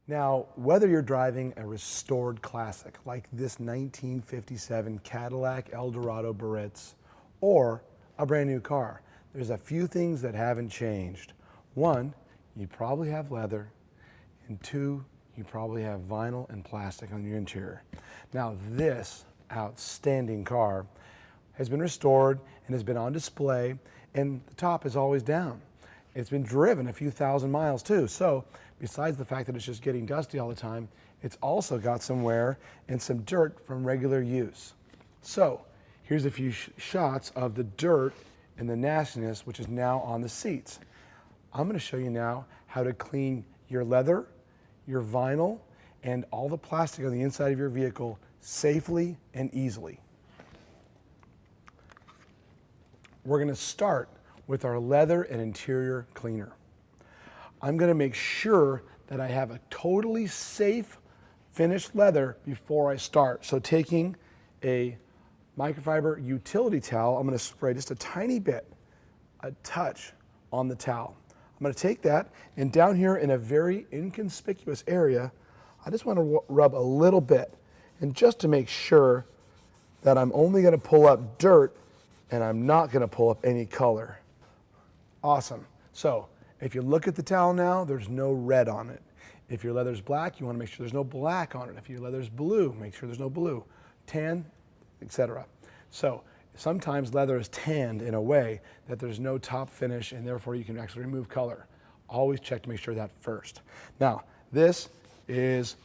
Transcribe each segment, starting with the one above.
Now, whether you're driving a restored classic like this 1957 Cadillac Eldorado Barretts or a brand new car, there's a few things that haven't changed. One, you probably have leather, and two, you probably have vinyl and plastic on your interior. Now, this outstanding car has been restored and has been on display, and the top is always down. It's been driven a few thousand miles too, so besides the fact that it's just getting dusty all the time, it's also got some wear and some dirt from regular use. So here's a few shots of the dirt and the nastiness which is now on the seats. I'm going to show you now how to clean your leather, your vinyl, and all the plastic on the inside of your vehicle safely and easily. We're going to start with our leather and interior cleaner. I'm going to make sure that I have a totally safe finished leather before I start. So taking a microfiber utility towel, I'm going to spray just a tiny bit, a touch on the towel. I'm going to take that, and down here in a very inconspicuous area, I just want to rub a little bit, and just to make sure that I'm only going to pull up dirt and I'm not going to pull up any color. Awesome. So if you look at the towel now, there's no red on it. If your leather's black, you want to make sure there's no black on it. If your leather's blue, make sure there's no blue. Tan, etc. So sometimes leather is tanned in a way that there's no top finish, and therefore you can actually remove color. Always check to make sure that first. Now, this is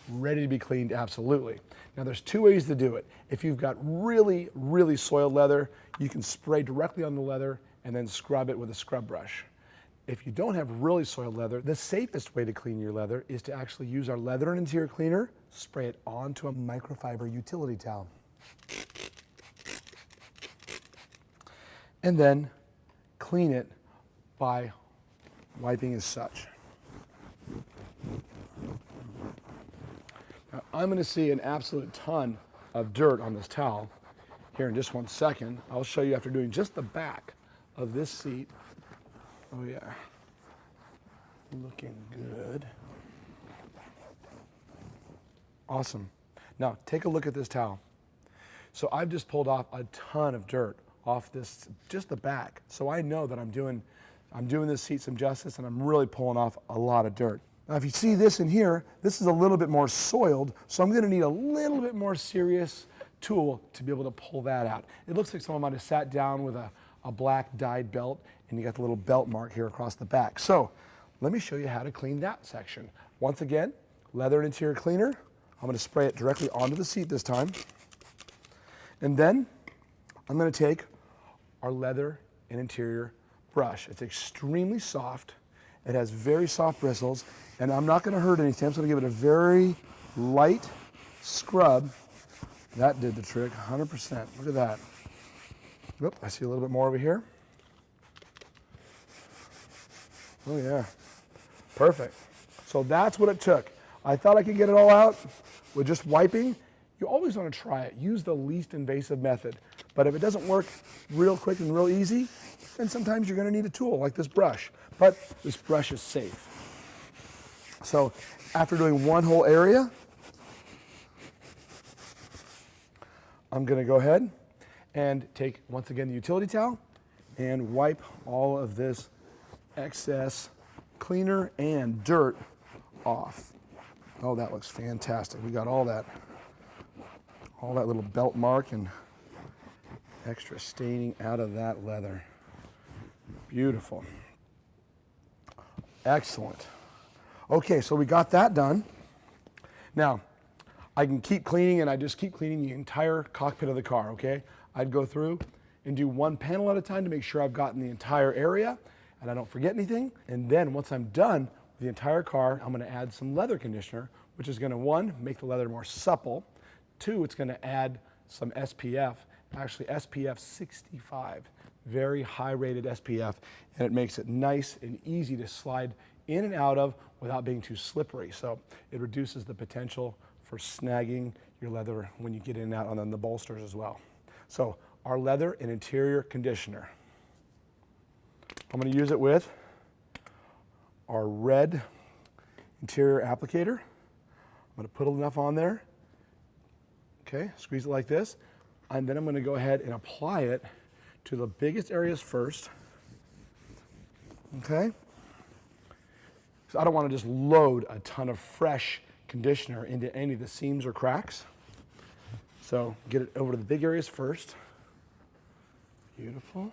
ready to be cleaned, absolutely. Now, there's two ways to do it. If you've got really, really soiled leather, you can spray directly on the leather and then scrub it with a scrub brush. If you don't have really soiled leather, the safest way to clean your leather is to actually use our leather and interior cleaner, spray it onto a microfiber utility towel, and then clean it by wiping as such. Now, I'm going to see an absolute ton of dirt on this towel here in just 1 second. I'll show you after doing just the back of this seat. Oh yeah, looking good. Awesome. Now take a look at this towel. So I've just pulled off a ton of dirt off this, just the back. So I know that I'm doing this seat some justice, and I'm really pulling off a lot of dirt. Now if you see this in here, this is a little bit more soiled, so I'm going to need a little bit more serious tool to be able to pull that out. It looks like someone might have sat down with a black dyed belt, and you got the little belt mark here across the back. So let me show you how to clean that section. Once again, leather and interior cleaner. I'm going to spray it directly onto the seat this time. And then I'm going to take our leather and interior brush. It's extremely soft. It has very soft bristles, and I'm not going to hurt anything. I'm just going to give it a very light scrub. That did the trick, 100%. Look at that. Oop, I see a little bit more over here. Oh yeah, perfect. So that's what it took. I thought I could get it all out with just wiping. You always want to try it. Use the least invasive method. But if it doesn't work real quick and real easy, then sometimes you're going to need a tool like this brush. But this brush is safe. So after doing one whole area, I'm going to go ahead and take, once again, the utility towel and wipe all of this excess cleaner and dirt off. Oh, that looks fantastic. We got all that little belt mark and extra staining out of that leather. Beautiful. Excellent. Okay, so we got that done. Now, I can keep cleaning, and I just keep cleaning the entire cockpit of the car, okay? I'd go through and do one panel at a time to make sure I've gotten the entire area and I don't forget anything. And then once I'm done with the entire car, I'm going to add some leather conditioner, which is going to, one, make the leather more supple. Two, it's going to add some SPF, actually SPF 65, very high rated SPF, and it makes it nice and easy to slide in and out of without being too slippery. So it reduces the potential for snagging your leather when you get in and out on the bolsters as well. So our leather and interior conditioner. I'm going to use it with our red interior applicator. I'm going to put enough on there. Okay, squeeze it like this. And then I'm going to go ahead and apply it to the biggest areas first. Okay? So I don't want to just load a ton of fresh conditioner into any of the seams or cracks. So get it over to the big areas first. Beautiful.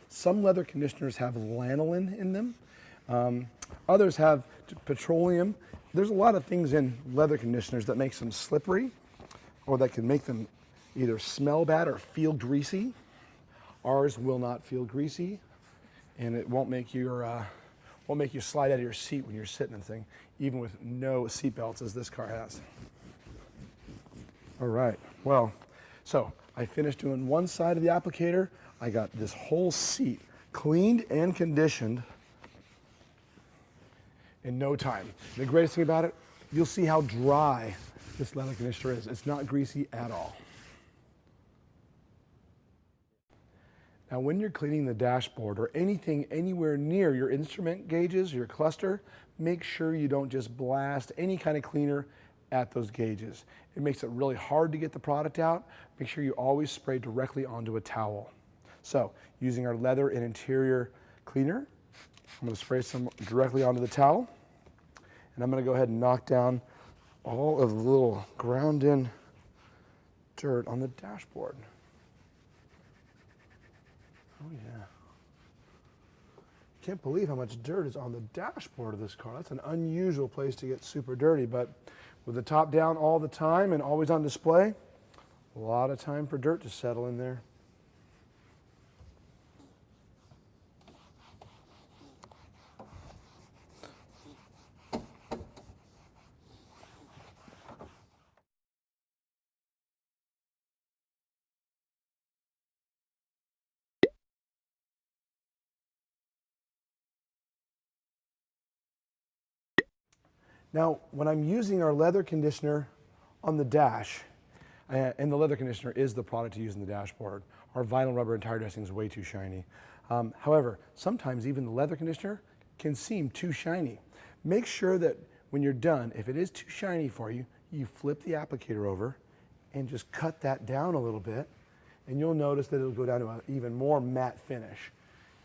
Some leather conditioners have lanolin in them. Others have petroleum. There's a lot of things in leather conditioners that makes them slippery or that can make them either smell bad or feel greasy. Ours will not feel greasy, and it won't make you slide out of your seat when you're sitting in the thing, even with no seat belts as this car has. All right, well, so I finished doing one side of the applicator. I got this whole seat cleaned and conditioned in no time. The greatest thing about it, you'll see how dry this leather conditioner is. It's not greasy at all. Now, when you're cleaning the dashboard or anything anywhere near your instrument gauges, your cluster, make sure you don't just blast any kind of cleaner at those gauges. It makes it really hard to get the product out. Make sure you always spray directly onto a towel. So, using our leather and interior cleaner, I'm going to spray some directly onto the towel, and I'm going to go ahead and knock down all of the little ground-in dirt on the dashboard. Oh yeah. Can't believe how much dirt is on the dashboard of this car. That's an unusual place to get super dirty, but with the top down all the time and always on display, a lot of time for dirt to settle in there. Now, when I'm using our leather conditioner on the dash, and the leather conditioner is the product to use in the dashboard, our vinyl rubber and tire dressing is way too shiny. However, sometimes even the leather conditioner can seem too shiny. Make sure that when you're done, if it is too shiny for you, you flip the applicator over and just cut that down a little bit, and you'll notice that it'll go down to an even more matte finish,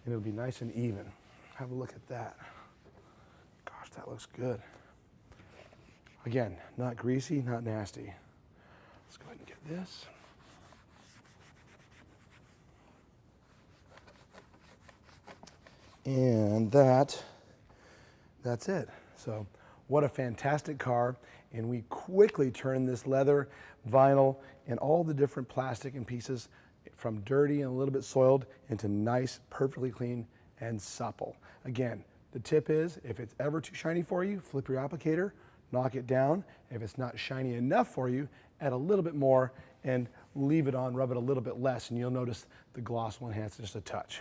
and it'll be nice and even. Have a look at that. Gosh, that looks good. Again, not greasy, not nasty. Let's go ahead and get this. And that's it. So what a fantastic car. And we quickly turn this leather, vinyl, and all the different plastic and pieces from dirty and a little bit soiled into nice, perfectly clean and supple. Again, the tip is, if it's ever too shiny for you, flip your applicator, knock it down. If it's not shiny enough for you, add a little bit more and leave it on, rub it a little bit less, and you'll notice the gloss will enhance just a touch.